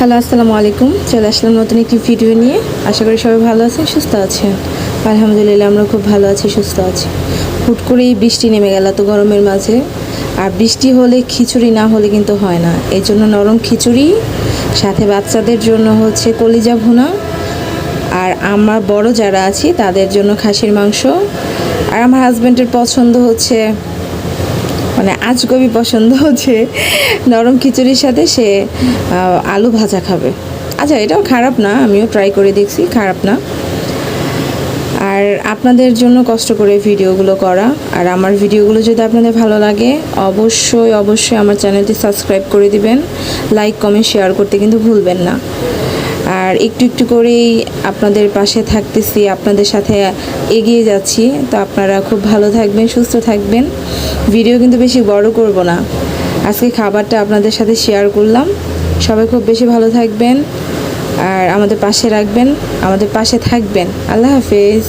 Hello, আসসালামু আলাইকুম। চলে আসলাম নতুন একটি ভিডিও নিয়ে। আশা করি সবাই ভালো আছেন, সুস্থ আছেন। আলহামদুলিল্লাহ, আমরা খুব ভালো আছি, সুস্থ আছি। হুট করেই বৃষ্টি নেমে গেল তো গরমের মাঝে। আর বৃষ্টি হলে খিচুড়ি না হলে কিন্তু হয় না। এই জন্য নরম খিচুড়ি, সাথে বাচ্চাদের জন্য হচ্ছে কলিজা ভুনা, আর আমার বড় যারা আছি তাদের জন্য খাসির মাংস। আর আমার হাজব্যান্ডের পছন্দ হচ্ছে, মানে আজগবি পছন্দ হচ্ছে নরম খিচুড়ির সাথে সে আলু ভাজা খাবে। আচ্ছা, এটাও খারাপ না, আমিও ট্রাই করে দেখছি, খারাপ না। আর আপনাদের জন্য কষ্ট করে ভিডিওগুলো করা। আর আমার ভিডিওগুলো যদি আপনাদের ভালো লাগে অবশ্যই অবশ্যই আমার চ্যানেলটি সাবস্ক্রাইব করে দিবেন, লাইক কমেন্ট শেয়ার করতে কিন্তু ভুলবেন না। আর একটু একটু করেই আপনাদের পাশে থাকতেছি, আপনাদের সাথে এগিয়ে যাচ্ছি। তো আপনারা খুব ভালো থাকবেন, সুস্থ থাকবেন। ভিডিও কিন্তু বেশি বড় করব না, আজকে খাবারটা আপনাদের সাথে শেয়ার করলাম। সবাই খুব বেশি ভালো থাকবেন আর আমাদের পাশে রাখবেন, আমাদের পাশে থাকবেন। আল্লাহ হাফেজ।